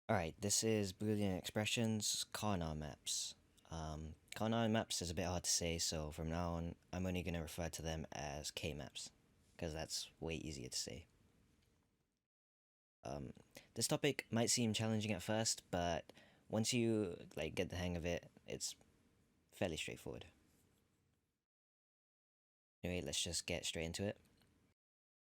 Alright, this is Boolean expressions, Karnaugh maps. Karnaugh maps is a bit hard to say, so from now on, I'm only going to refer to them as K maps, because that's way easier to say. Um, this topic might seem challenging at first, but once you get the hang of it, it's fairly straightforward. Anyway, let's just get straight into it.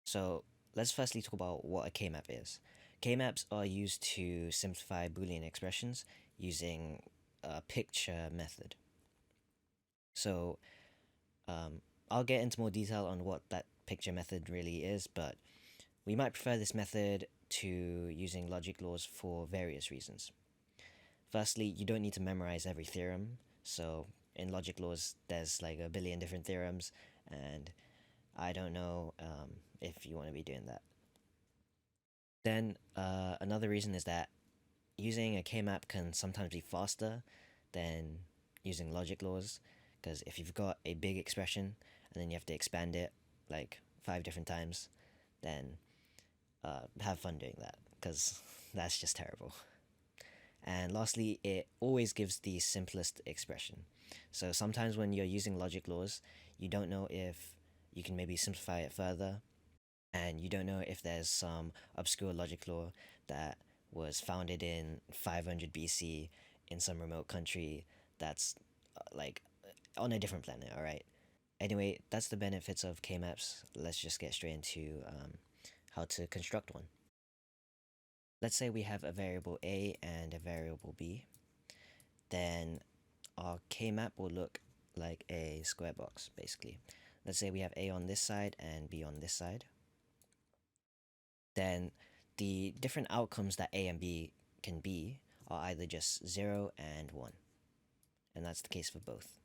So let's firstly talk about what a K map is. K maps are used to simplify Boolean expressions using a picture method. So I'll get into more detail on what that picture method really is, but we might prefer this method to using logic laws for various reasons. Firstly, you don't need to memorize every theorem. So in logic laws, there's like a billion different theorems, and I don't know if you want to be doing that. Then another reason is that using a K-map can sometimes be faster than using logic laws, because if you've got a big expression and then you have to expand it like 5 different times, then have fun doing that, because that's just terrible. And lastly, it always gives the simplest expression. So sometimes when you're using logic laws, you don't know if you can maybe simplify it further, and you don't know if there's some obscure logic law that was founded in 500 BC in some remote country that's like on a different planet, alright? Anyway, that's the benefits of K maps. Let's just get straight into how to construct one. Let's say we have a variable A and a variable B. Then our K map will look like a square box, basically. Let's say we have A on this side and B on this side. Then the different outcomes that A and B can be are either just 0 and 1. And that's the case for both.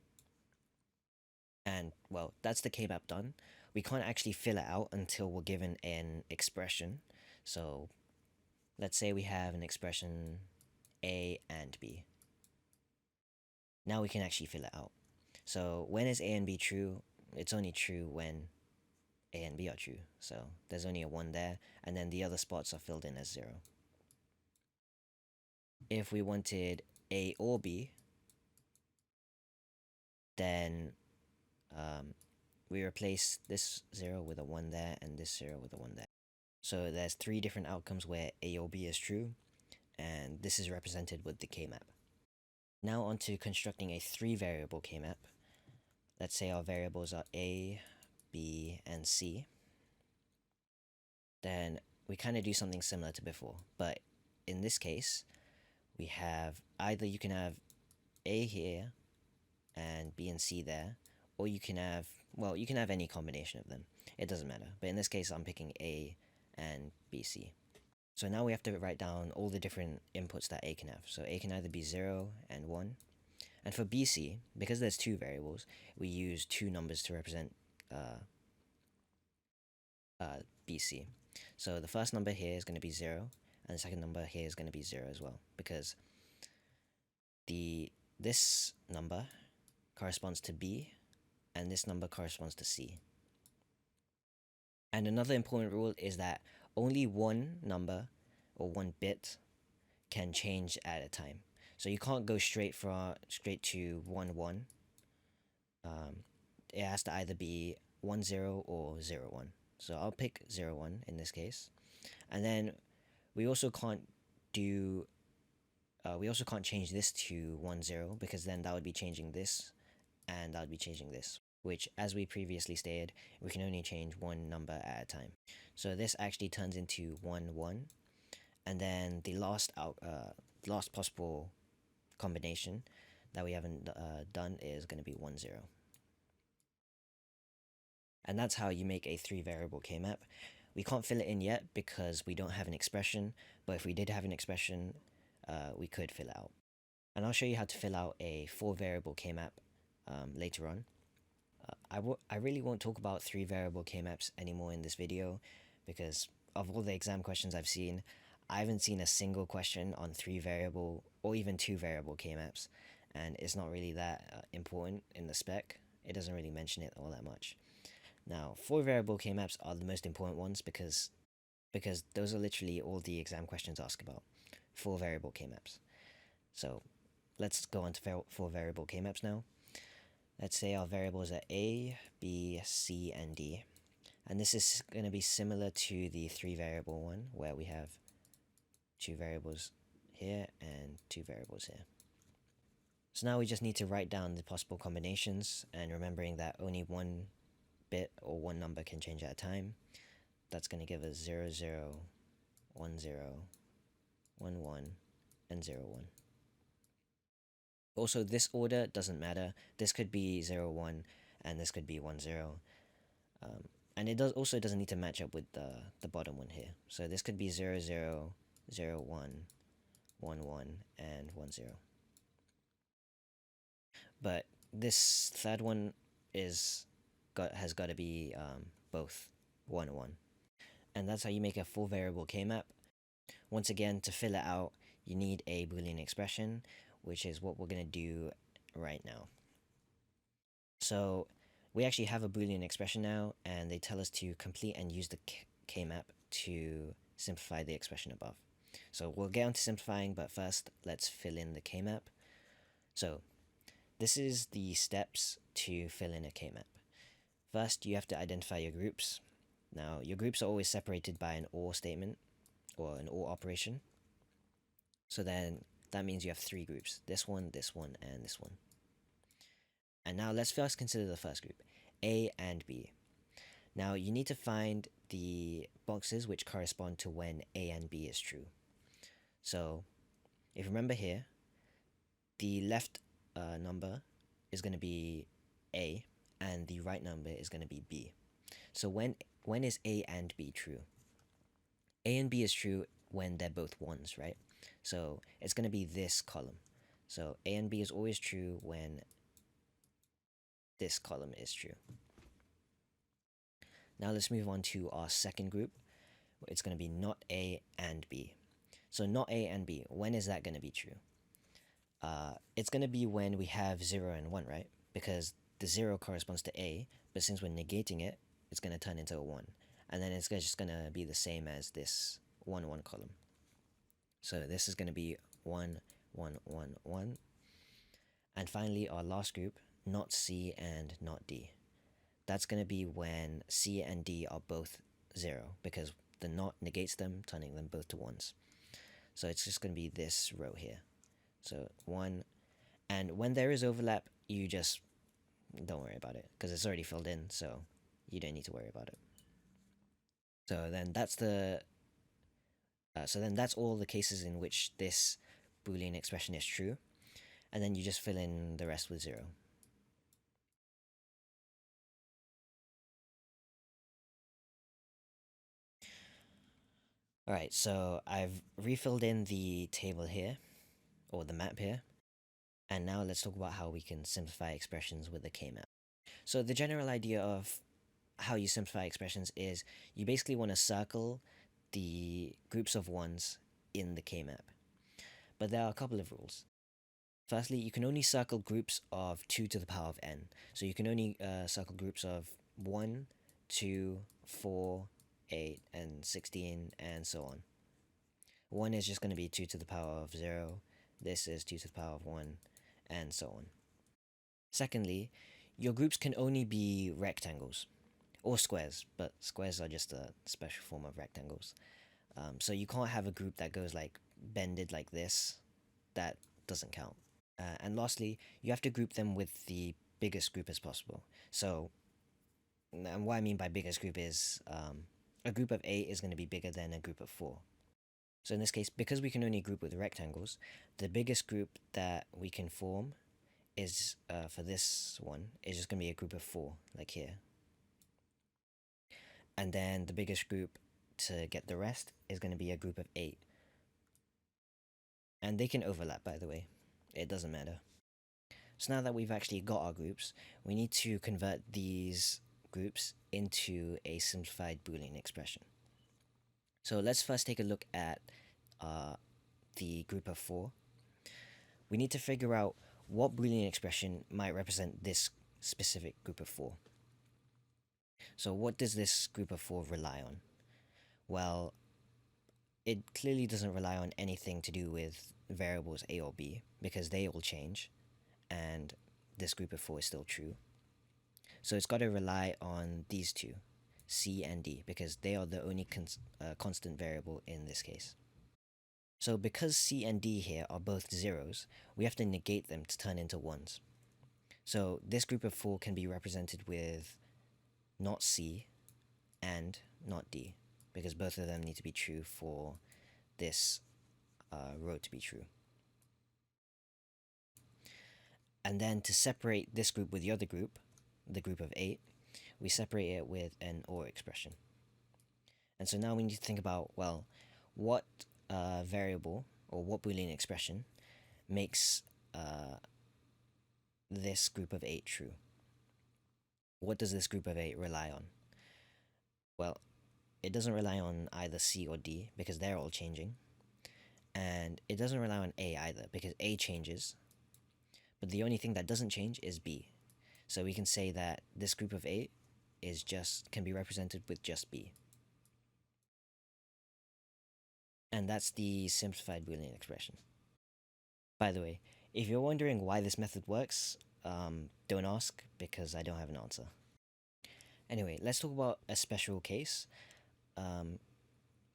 And, well, that's the K-map done. We can't actually fill it out until we're given an expression. So, let's say we have an expression A and B. Now we can actually fill it out. So, when is A and B true? It's only true when A and B are true. So, there's only a 1 there, and then the other spots are filled in as 0. If we wanted A or B, then we replace this 0 with a 1 there and this 0 with a 1 there. So there's 3 different outcomes where A or B is true, and this is represented with the K-map. Now on to constructing a 3-variable K-map. Let's say our variables are A, B, and C. Then we kind of do something similar to before, but in this case, we have either you can have A here and B and C there, or you can have, well, you can have any combination of them. It doesn't matter. But in this case, I'm picking A and BC. So now we have to write down all the different inputs that A can have. So A can either be 0 and 1. And for BC, because there's 2 variables, we use 2 numbers to represent BC. So the first number here is going to be 0, and the second number here is going to be 0 as well, because this number corresponds to B, and this number corresponds to C. And another important rule is that only one number or one bit can change at a time. So you can't go straight to 1 1. It has to either be 1 0 or 0 1. So I'll pick 0 1 in this case. And then we also can't do we also can't change this to 1 0, because then that would be changing this, and that would be changing this, which, as we previously stated, we can only change one number at a time. So this actually turns into 1 1, and then the last possible combination that we haven't done is going to be 1 0. And that's how you make a 3-variable K-map. We can't fill it in yet because we don't have an expression, but if we did have an expression, we could fill it out. And I'll show you how to fill out a 4-variable K-map later on. I really won't talk about 3-variable K-maps anymore in this video, because of all the exam questions I've seen, I haven't seen a single question on 3-variable or even 2-variable K-maps, and it's not really that important in the spec. It doesn't really mention it all that much. Now, 4-variable K-maps are the most important ones because those are literally all the exam questions ask about. four variable K-maps. So let's go on to four variable K-maps now. Let's say our variables are A, B, C, and D. And this is going to be similar to the three variable one, where we have two variables here and two variables here. So now we just need to write down the possible combinations, and remembering that only one bit or one number can change at a time. That's going to give us 0, 0, 1, 0, 1, 1, and 0, 1. Also, this order doesn't matter. This could be 0, 1, and this could be 1, 0. And it also doesn't need to match up with the bottom one here. So this could be 0, 0, 0, 1, 1, 1, and 1, 0. But this third one has got to be both 1, 1. And that's how you make a full variable K-map. Once again, to fill it out, you need a Boolean expression, which is what we're going to do right now. So we actually have a Boolean expression now, and they tell us to complete and use the K-map to simplify the expression above. So we'll get on to simplifying, but first let's fill in the K-map. So this is the steps to fill in a K-map. First, you have to identify your groups. Now, your groups are always separated by an OR statement, or an OR operation. So then that means you have three groups: this one, and this one. And now let's first consider the first group, A and B. Now you need to find the boxes which correspond to when A and B is true. So if you remember here, the left number is going to be A, and the right number is going to be B. So when is A and B true? A and B is true when they're both ones, right? So it's going to be this column. So A and B is always true when this column is true. Now let's move on to our second group. It's going to be not A and B. So not A and B, when is that going to be true? It's going to be when we have 0 and 1, right? Because the 0 corresponds to A, but since we're negating it, it's going to turn into a 1. And then it's just going to be the same as this 1, 1 column. So this is going to be 1, 1, 1, 1. And finally, our last group, not C and not D. That's going to be when C and D are both 0, because the not negates them, turning them both to 1s. So it's just going to be this row here. So 1, and when there is overlap, you just don't worry about it, because it's already filled in, so you don't need to worry about it. So then that's all the cases in which this Boolean expression is true, and then you just fill in the rest with 0. Alright, so I've refilled in the table here, or the map here, and now let's talk about how we can simplify expressions with a K-map. So the general idea of how you simplify expressions is you basically want to circle the groups of ones in the K-map. But there are a couple of rules. Firstly, you can only circle groups of 2 to the power of n. So you can only circle groups of 1, 2, 4, 8, and 16, and so on. 1 is just going to be 2 to the power of 0. This is 2 to the power of 1, and so on. Secondly, your groups can only be rectangles, or squares, but squares are just a special form of rectangles. So you can't have a group that goes like bended like this. That doesn't count. And lastly, you have to group them with the biggest group as possible. So, and what I mean by biggest group is a group of 8 is going to be bigger than a group of 4. So in this case, because we can only group with rectangles, the biggest group that we can form is, for this one, is just going to be a group of 4, like here. And then the biggest group to get the rest is going to be a group of 8. And they can overlap, by the way. It doesn't matter. So now that we've actually got our groups, we need to convert these groups into a simplified Boolean expression. So let's first take a look at the group of 4. We need to figure out what Boolean expression might represent this specific group of 4. So what does this group of 4 rely on? Well, it clearly doesn't rely on anything to do with variables A or B because they all change, and this group of 4 is still true. So it's got to rely on these two, C and D, because they are the only constant variable in this case. So because C and D here are both zeros, we have to negate them to turn into ones. So this group of 4 can be represented with not C and not D, because both of them need to be true for this row to be true. And then to separate this group with the other group, the group of 8, we separate it with an OR expression. And so now we need to think about, well, what variable or what Boolean expression makes this group of 8 true? What does this group of 8 rely on? Well, it doesn't rely on either C or D because they're all changing. And it doesn't rely on A either because A changes. But the only thing that doesn't change is B. So we can say that this group of 8 can be represented with just B. And that's the simplified Boolean expression. By the way, if you're wondering why this method works, don't ask because I don't have an answer. Anyway, let's talk about a special case.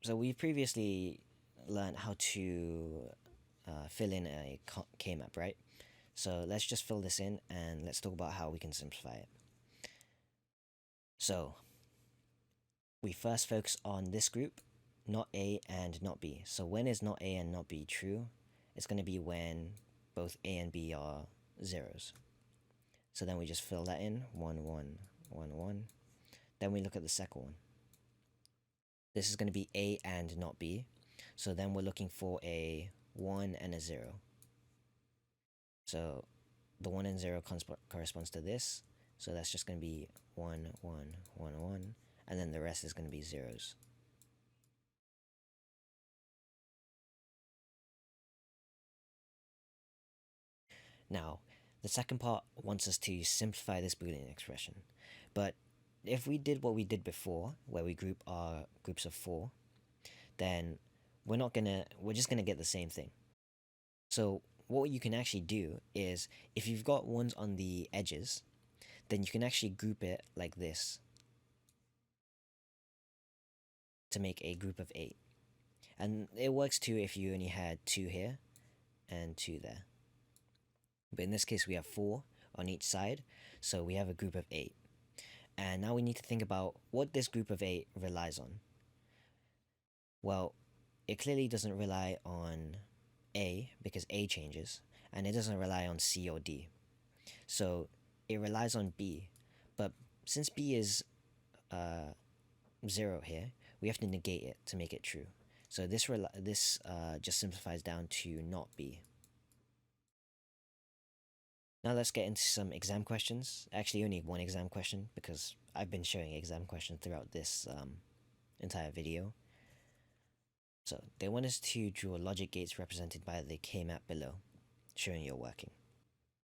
So we previously learned how to fill in a K-map, right? So let's just fill this in and let's talk about how we can simplify it. So we first focus on this group, not A and not B. So when is not A and not B true? It's going to be when both A and B are zeros. So then we just fill that in, 1, 1, 1, 1. Then we look at the second one. This is going to be A and not B. So then we're looking for a 1 and a 0. So the 1 and 0 corresponds to this. So that's just going to be 1, 1, 1, 1. And then the rest is going to be zeros. Now, the second part wants us to simplify this Boolean expression. But if we did what we did before, where we group our groups of 4, then we're just gonna get the same thing. So what you can actually do is, if you've got ones on the edges, then you can actually group it like this to make a group of 8. And it works too if you only had 2 here and 2 there. But in this case we have 4 on each side, so we have a group of 8. And now we need to think about what this group of 8 relies on. Well, it clearly doesn't rely on A because A changes, and it doesn't rely on C or D. So it relies on B, but since B is 0 here, we have to negate it to make it true. So this just simplifies down to not B. Now let's get into some exam questions. Actually, only one exam question because I've been showing exam questions throughout this entire video. So they want us to draw logic gates represented by the K-map below, showing your working.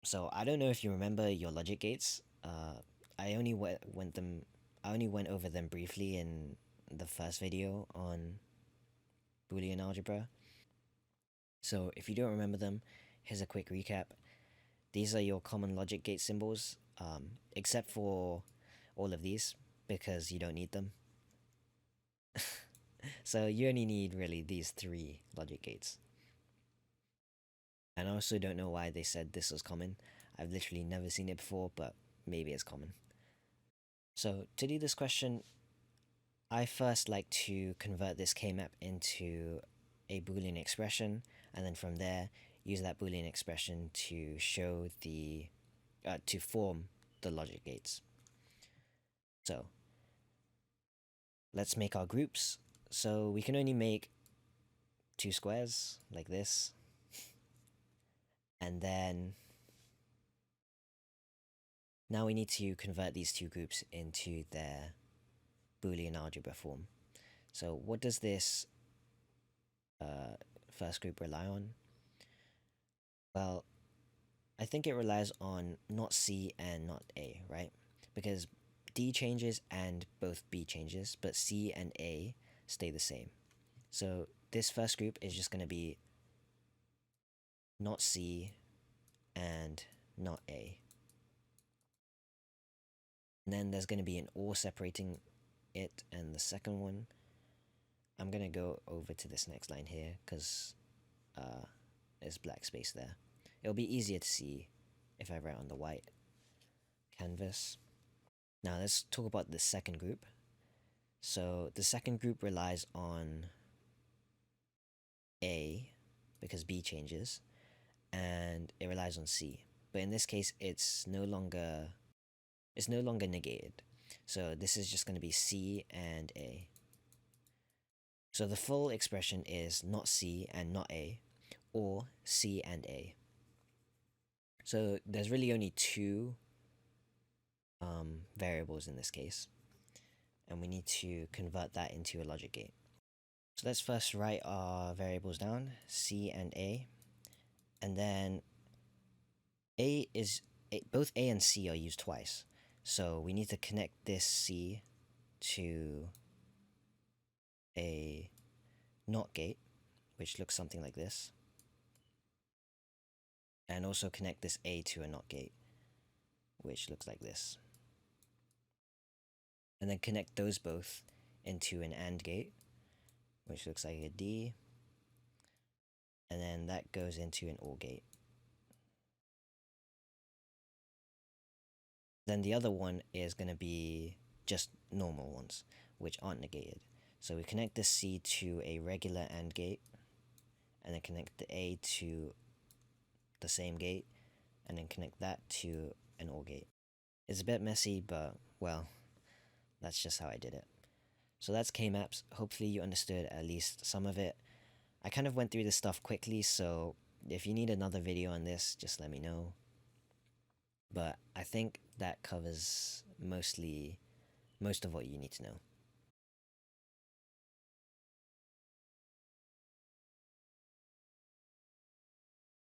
So I don't know if you remember your logic gates. I only went over them briefly in the first video on Boolean algebra. So if you don't remember them, here's a quick recap. These are your common logic gate symbols, except for all of these, because you don't need them. So you only need really these 3 logic gates. And I also don't know why they said this was common. I've literally never seen it before, but maybe it's common. So to do this question, I first like to convert this K-map into a Boolean expression, and then from there use that Boolean expression to show to form the logic gates. So let's make our groups. So we can only make 2 squares like this, and then now we need to convert these 2 groups into their Boolean algebra form. So what does this first group rely on? Well, I think it relies on not C and not A, right? Because D changes and both B changes, but C and A stay the same. So this first group is just going to be not C and not A. And then there's going to be an OR separating it and the second one. I'm going to go over to this next line here because there's black space there. It'll be easier to see if I write on the white canvas. Now let's talk about the second group. So the second group relies on A because B changes, and it relies on C. But in this case, it's no longer negated. So this is just going to be C and A. So the full expression is not C and not A, or C and A. So there's really only two variables in this case, and we need to convert that into a logic gate. So let's first write our variables down, C and A, and then both A and C are used twice. So we need to connect this C to a NOT gate, which looks something like this, and also connect this A to a NOT gate, which looks like this. And then connect those both into an AND gate, which looks like a D, and then that goes into an OR gate. Then the other one is going to be just normal ones, which aren't negated. So we connect the C to a regular AND gate, and then connect the A to the same gate, and then connect that to an OR gate. It's a bit messy, but well, that's just how I did it. So that's K-maps. Hopefully you understood at least some of it. I kind of went through this stuff quickly, so if you need another video on this, just let me know. But I think that covers most of what you need to know.